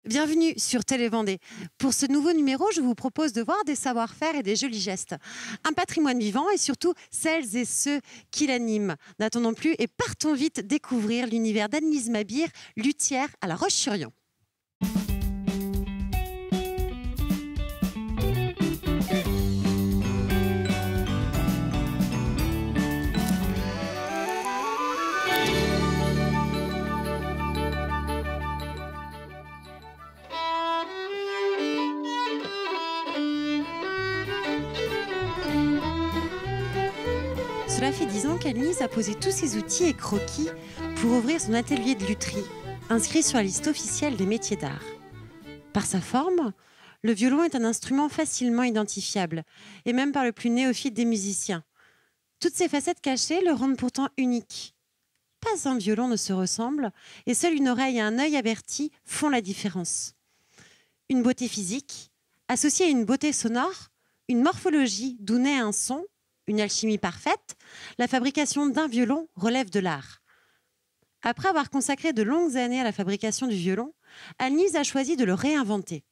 Bienvenue sur Télé Vendée. Pour ce nouveau numéro, je vous propose de voir des savoir-faire et des jolis gestes. Un patrimoine vivant et surtout celles et ceux qui l'animent. N'attendons plus et partons vite découvrir l'univers d'Annelise Mabir, luthière à La Roche-sur-Yon. Cela fait 10 ans qu'Annelise a posé tous ses outils et croquis pour ouvrir son atelier de lutherie, inscrit sur la liste officielle des métiers d'art. Par sa forme, le violon est un instrument facilement identifiable, et même par le plus néophyte des musiciens. Toutes ces facettes cachées le rendent pourtant unique. Pas un violon ne se ressemble, et seule une oreille et un œil averti font la différence. Une beauté physique, associée à une beauté sonore, une morphologie d'où naît un son, une alchimie parfaite, la fabrication d'un violon relève de l'art. Après avoir consacré de longues années à la fabrication du violon, Annelise a choisi de le réinventer.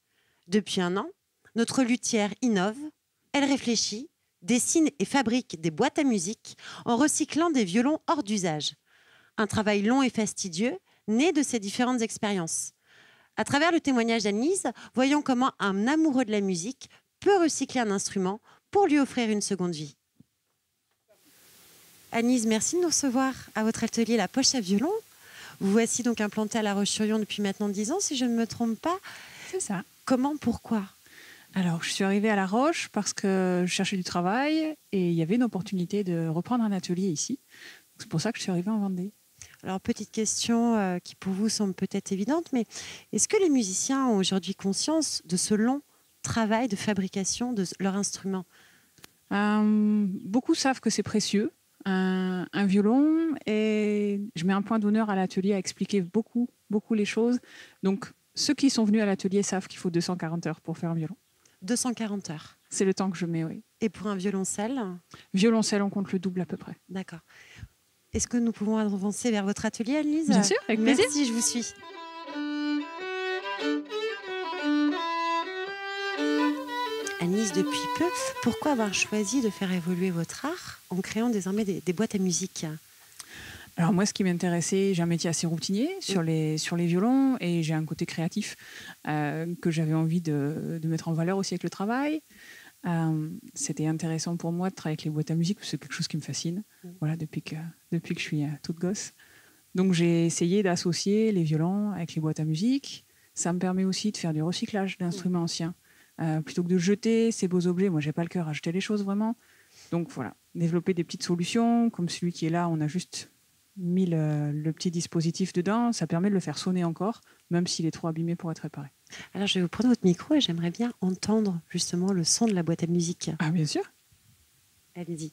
Depuis un an, notre luthière innove, elle réfléchit, dessine et fabrique des boîtes à musique en recyclant des violons hors d'usage. Un travail long et fastidieux, né de ces différentes expériences. À travers le témoignage d'Annelise, voyons comment un amoureux de la musique peut recycler un instrument pour lui offrir une seconde vie. Annelise, merci de nous recevoir à votre atelier La Poche à Violon. Vous voici donc implantée à La Roche-sur-Yon depuis maintenant 10 ans, si je ne me trompe pas. C'est ça. Comment, pourquoi? Alors, je suis arrivée à La Roche parce que je cherchais du travail et il y avait une opportunité de reprendre un atelier ici. C'est pour ça que je suis arrivée en Vendée. Alors, petite question qui pour vous semble peut-être évidente, mais est-ce que les musiciens ont aujourd'hui conscience de ce long travail de fabrication de leur instrument? Beaucoup savent que c'est précieux, un violon, et je mets un point d'honneur à l'atelier à expliquer beaucoup les choses. Donc, ceux qui sont venus à l'atelier savent qu'il faut 240 heures pour faire un violon. 240 heures. C'est le temps que je mets, oui. Et pour un violoncelle? Violoncelle, on compte le double à peu près. D'accord. Est-ce que nous pouvons avancer vers votre atelier, Annelise? Bien sûr, avec plaisir. Merci, je vous suis. Annelise, depuis peu, pourquoi avoir choisi de faire évoluer votre art en créant désormais des boîtes à musique? Alors moi, ce qui m'intéressait, j'ai un métier assez routinier sur les violons et j'ai un côté créatif que j'avais envie de mettre en valeur aussi avec le travail. C'était intéressant pour moi de travailler avec les boîtes à musique, parce que c'est quelque chose qui me fascine, voilà, depuis que je suis toute gosse. Donc j'ai essayé d'associer les violons avec les boîtes à musique. Ça me permet aussi de faire du recyclage d'instruments anciens. Plutôt que de jeter ces beaux objets, moi j'ai pas le cœur à jeter les choses vraiment. Donc voilà, développer des petites solutions, comme celui qui est là, on a juste mis le petit dispositif dedans, ça permet de le faire sonner encore, même s'il est trop abîmé pour être réparé. Alors je vais vous prendre votre micro et j'aimerais bien entendre justement le son de la boîte à musique. Ah bien sûr. Allez-y.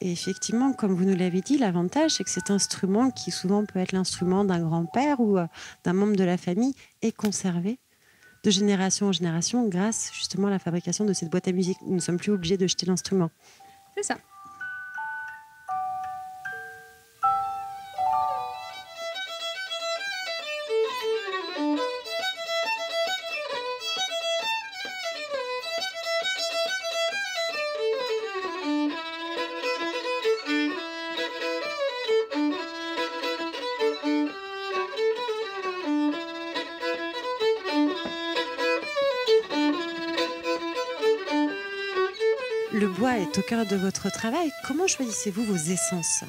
Et effectivement, comme vous nous l'avez dit, l'avantage, c'est que cet instrument, qui souvent peut être l'instrument d'un grand-père ou d'un membre de la famille, est conservé de génération en génération grâce justement à la fabrication de cette boîte à musique. Nous ne sommes plus obligés de jeter l'instrument. C'est ça. Le bois est au cœur de votre travail. Comment choisissez-vous vos essences?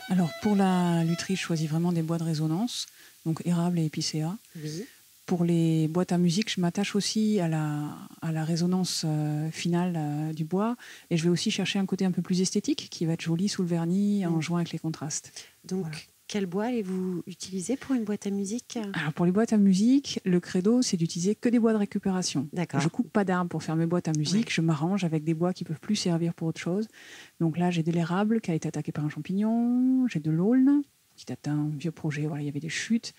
Alors pour la lutherie, je choisis vraiment des bois de résonance, donc érable et épicéa. Oui. Pour les boîtes à musique, je m'attache aussi à la résonance finale du bois, et je vais aussi chercher un côté un peu plus esthétique qui va être joli sous le vernis en jouant avec les contrastes. Donc, voilà. Quel bois allez-vous utiliser pour une boîte à musique? Alors pour les boîtes à musique, le credo, c'est d'utiliser que des bois de récupération. Je coupe pas d'arbres pour faire mes boîtes à musique, je m'arrange avec des bois qui peuvent plus servir pour autre chose. Donc là, j'ai de l'érable qui a été attaqué par un champignon, j'ai de l'aulne qui date d'un vieux projet, voilà, il y avait des chutes.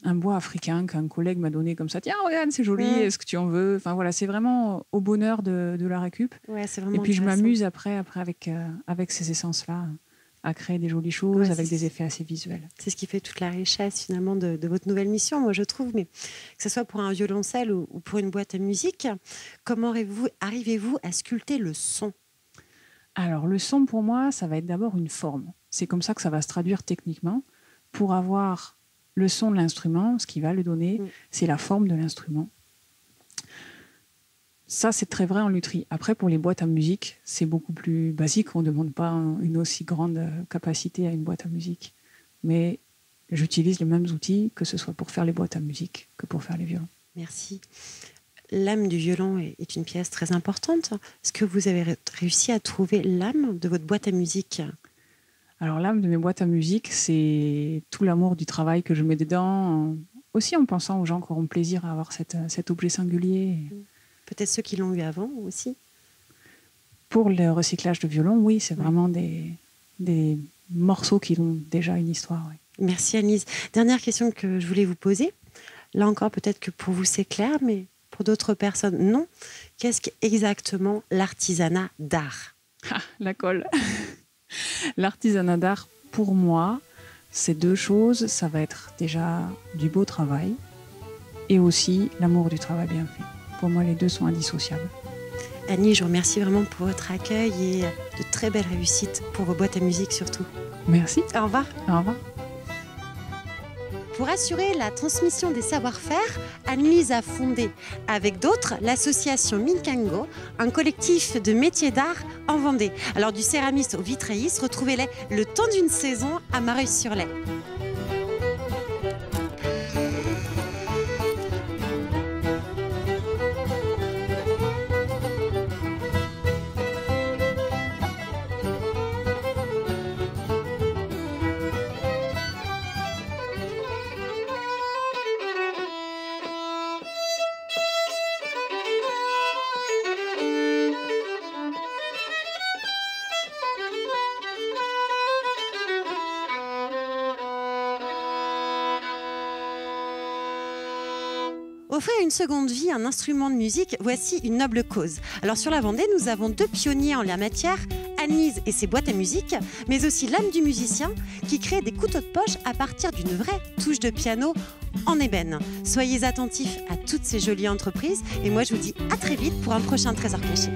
un bois africain qu'un collègue m'a donné comme ça. Tiens, regarde, c'est joli, Mm. est-ce que tu en veux? Enfin voilà, c'est vraiment au bonheur de la récup. Ouais, c'est Et vraiment puis je intéressant. m'amuse après avec ces essences-là à créer des jolies choses Ouais, avec c'est- des effets assez visuels. C'est ce qui fait toute la richesse finalement de votre nouvelle mission, moi je trouve. Mais que ce soit pour un violoncelle ou pour une boîte à musique, comment arrivez-vous à sculpter le son? Alors le son pour moi, ça va être d'abord une forme. C'est comme ça que ça va se traduire techniquement. Pour avoir le son de l'instrument, ce qui va le donner, c'est la forme de l'instrument. Ça, c'est très vrai en lutherie. Après, pour les boîtes à musique, c'est beaucoup plus basique. On ne demande pas une aussi grande capacité à une boîte à musique. Mais j'utilise les mêmes outils, que ce soit pour faire les boîtes à musique que pour faire les violons. Merci. L'âme du violon est une pièce très importante. Est-ce que vous avez réussi à trouver l'âme de votre boîte à musique? Alors l'âme de mes boîtes à musique, c'est tout l'amour du travail que je mets dedans, aussi en pensant aux gens qui auront plaisir à avoir cet objet singulier. Peut-être ceux qui l'ont eu avant aussi. Pour le recyclage de violon, oui, c'est vraiment des morceaux qui ont déjà une histoire. Oui. Merci Annelise. Dernière question que je voulais vous poser. Là encore, peut-être que pour vous c'est clair, mais pour d'autres personnes, non. Qu'est-ce qu'exactement l'artisanat d'art? Ah, la colle. L'artisanat d'art, pour moi, c'est deux choses. Ça va être déjà du beau travail et aussi l'amour du travail bien fait. Pour moi, les deux sont indissociables. Annie, je vous remercie vraiment pour votre accueil et de très belles réussites pour vos boîtes à musique surtout. Merci. Au revoir. Au revoir. Pour assurer la transmission des savoir-faire, Annelise a fondé avec d'autres l'association Minkango, un collectif de métiers d'art en Vendée. Alors du céramiste au vitrailliste, retrouvez-les le temps d'une saison à Mareuil-sur-Lay. Offrir une seconde vie à un instrument de musique, voici une noble cause. Alors sur la Vendée, nous avons deux pionniers en la matière, Annelise et ses boîtes à musique, mais aussi l'âme du musicien qui crée des couteaux de poche à partir d'une vraie touche de piano en ébène. Soyez attentifs à toutes ces jolies entreprises et moi je vous dis à très vite pour un prochain Trésor caché.